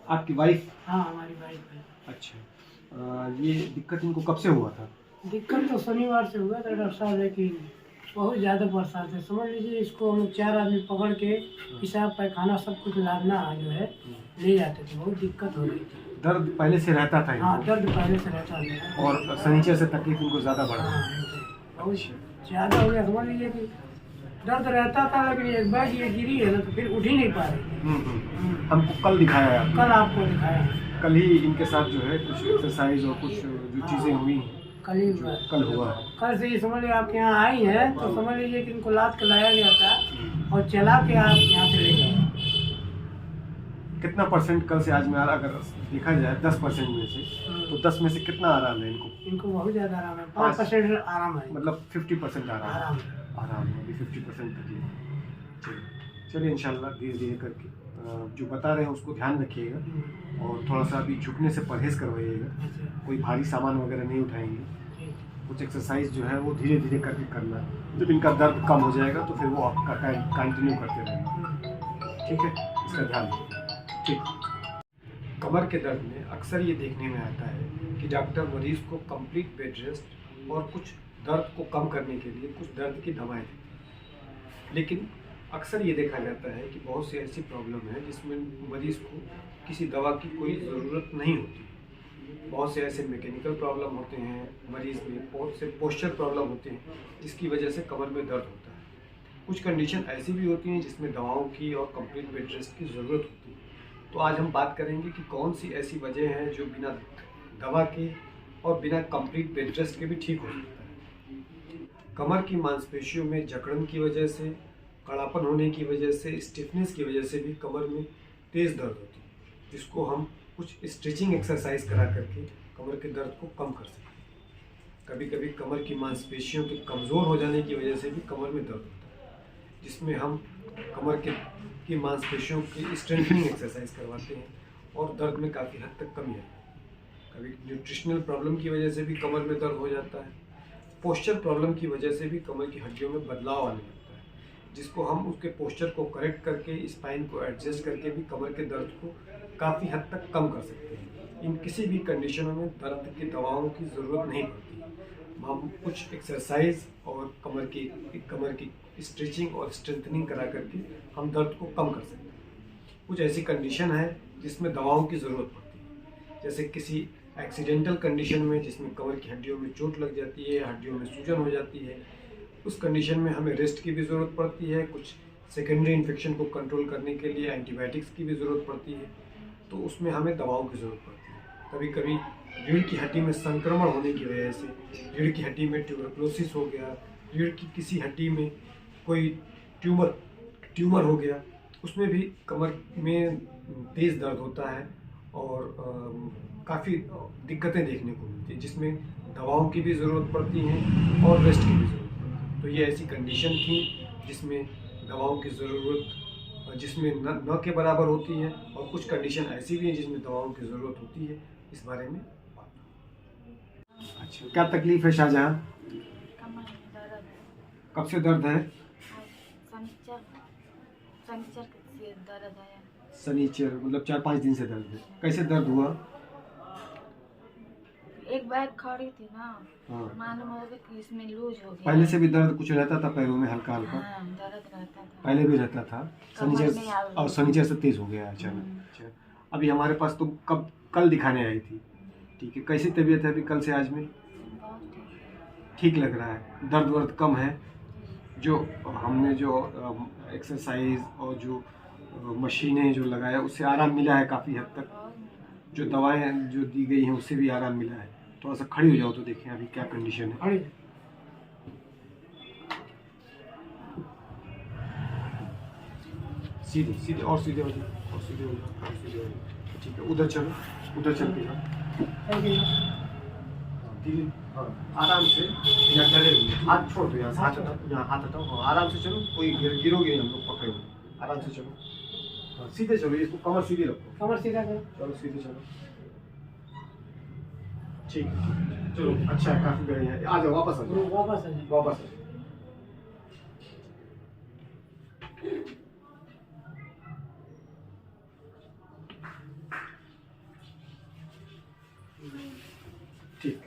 आपकी वाइफ? हाँ, हमारी वाइफ है। अच्छा। ये दिक्कत इनको कब से हुआ था? दिक्कत तो शनिवार से हुआ था डॉक्टर साहब, लेकिन बहुत ज़्यादा परेशान थे। समझ लीजिए इसको हम लोग 4 आदमी पकड़ के पेशाब पैखाना सब कुछ लादना जो है ले जाते थे। बहुत दिक्कत हो रही थी। दर्द पहले से रहता था हाँ, इनको? दर्द पहले से रहता था। और सनीचर से तकलीफ इनको ज़्यादा बढ़ा? हाँ, बहुत ज़्यादा हो गया। समझ लीजिए कि दर्द रहता था, लेकिन एक बार ये गिरी है ना तो फिर उठ ही नहीं पा रही। हमको कल दिखाया है आपने? कल आपको दिखाया है। कल ही इनके साथ जो है कुछ एक्सरसाइज और कुछ जो चीज़ें हुई कल ही हुआ। कल हुआ है। कल से ये समझ लीजिए आपके यहाँ आई हैं तो समझ लीजिए कि इनको लाद के लाया गया था और चला के आप यहाँ से ले गए। कितना परसेंट कल से आज में आ रहा, अगर देखा जाए 10% में से, तो 10 में से कितना आराम है इनको? इनको बहुत ज़्यादा आराम है। 5% आराम है। मतलब 50% आराम है। आराम आराम है, अभी 50% तकलीफ। चलिए इंशाल्लाह धीरे धीरे करके जो बता रहे हैं उसको ध्यान रखिएगा और थोड़ा सा अभी झुकने से परहेज़ करवाइएगा। कोई भारी सामान वगैरह नहीं उठाएंगे। कुछ एक्सरसाइज जो है वो धीरे धीरे करके करना। जब इनका दर्द कम हो जाएगा तो फिर वो आपका कंटिन्यू करते रहेंगे। ठीक है, इसका ध्यान रखिए। ठीक। कमर के दर्द में अक्सर ये देखने में आता है कि डॉक्टर मरीज़ को कंप्लीट बेड रेस्ट और कुछ दर्द को कम करने के लिए कुछ दर्द की दवाएं देते हैं, लेकिन अक्सर ये देखा जाता है कि बहुत सी ऐसी प्रॉब्लम है जिसमें मरीज़ को किसी दवा की कोई ज़रूरत नहीं होती। बहुत से ऐसे मैकेनिकल प्रॉब्लम होते हैं मरीज़ में, बहुत से पोस्चर प्रॉब्लम होते हैं जिसकी वजह से कमर में दर्द होता है। कुछ कंडीशन ऐसी भी होती हैं जिसमें दवाओं की और कंप्लीट बेड रेस्ट की ज़रूरत होती है। तो आज हम बात करेंगे कि कौन सी ऐसी वजह हैं जो बिना दवा के और बिना कंप्लीट बेड रेस्ट के भी ठीक हो सकता है। कमर की मांसपेशियों में जकड़न की वजह से, कड़ापन होने की वजह से, स्टिफनेस की वजह से भी कमर में तेज़ दर्द होती है, जिसको हम कुछ स्ट्रेचिंग एक्सरसाइज करा करके कमर के दर्द को कम कर सकते हैं। कभी कभी कमर की मांसपेशियों के कमज़ोर हो जाने की वजह से भी कमर में दर्द होता है, जिसमें हम कमर की मांसपेशियों की स्ट्रेंथनिंग एक्सरसाइज करवाते हैं और दर्द में काफ़ी हद तक कमी आती है। कभी न्यूट्रिशनल प्रॉब्लम की वजह से भी कमर में दर्द हो जाता है। पोस्चर प्रॉब्लम की वजह से भी कमर की हड्डियों में बदलाव आने लगता है, जिसको हम उसके पोस्चर को करेक्ट करके, स्पाइन को एडजस्ट करके भी कमर के दर्द को काफ़ी हद तक कम कर सकते हैं। इन किसी भी कंडीशनों में दर्द की दवाओं की ज़रूरत नहीं पड़ती। हम कुछ एक्सरसाइज और कमर की स्ट्रेचिंग और स्ट्रेंथनिंग करा करके हम दर्द को कम कर सकते हैं। कुछ ऐसी कंडीशन है जिसमें दवाओं की ज़रूरत पड़ती है, जैसे किसी एक्सीडेंटल कंडीशन में जिसमें कमर की हड्डियों में चोट लग जाती है, हड्डियों में सूजन हो जाती है, उस कंडीशन में हमें रेस्ट की भी ज़रूरत पड़ती है। कुछ सेकेंडरी इन्फेक्शन को कंट्रोल करने के लिए एंटीबायोटिक्स की भी ज़रूरत पड़ती है, तो उसमें हमें दवाओं की ज़रूरत पड़ती है। कभी कभी रीढ़ की हड्डी में संक्रमण होने की वजह से, रीढ़ की हड्डी में ट्यूबरक्लोसिस हो गया, रीढ़ की किसी हड्डी में कोई ट्यूमर हो गया, उसमें भी कमर में तेज़ दर्द होता है और काफ़ी दिक्कतें देखने को मिलती है, जिसमें दवाओं की भी ज़रूरत पड़ती है और रेस्ट की भी ज़रूरत पड़ती है। तो ये ऐसी कंडीशन थी जिसमें दवाओं की ज़रूरत जिसमें न के बराबर होती है, और कुछ कंडीशन ऐसी भी है जिसमें दवाओं की ज़रूरत होती है। इस बारे में अच्छा, क्या तकलीफ है शाहजहां? कमर में दर्द है। कब से दर्द है? शनिचर से दर्द है। शनिचर मतलब 4-5 दिन से दर्द है। कैसे दर्द हुआ? एक बार खड़ी थी ना, हाँ। मालूम हो गया कि इसमें लूज हो गया। पहले से भी दर्द कुछ रहता था पैरों में हल्का हल्का? हाँ, दर्द रहता था। पहले भी रहता था शनिचर, और शनिचर से तेज हो गया अचानक। अच्छा, अभी हमारे पास तो कल दिखाने आई थी। ठीक है, कैसी तबीयत है अभी कल से आज में? ठीक लग रहा है, दर्द वर्द कम है? जो हमने जो एक्सरसाइज और जो मशीनें जो लगाया उससे आराम मिला है काफ़ी हद तक? जो दवाएं जो दी गई हैं उससे भी आराम मिला है? थोड़ा सा खड़ी हो जाओ तो देखें अभी क्या कंडीशन है। सीधे सीधे और सीधे हो जाओ, और सीधे हो जाओ, और सीधे हो जाओ। ठीक है, उधर चलो, उधर चल के जाओ धीरे। हाँ, आराम से, या डरे हुए हाथ छोड़ दो, यहाँ से हाथ हटाओ, यहाँ हाथ हटाओ। हाँ, आराम से चलो, कोई गिरोगे नहीं, हम लोग पकड़े हुए। आराम से चलो, हाँ, सीधे चलो, इसको कमर सीधी रखो, कमर सीधा करो, चलो सीधे चलो। ठीक है, चलो अच्छा है, काफ़ी बढ़िया है। आ जाओ, वापस आ जाओ, वापस आ जाओ, वापस आ जाओ। ठीक।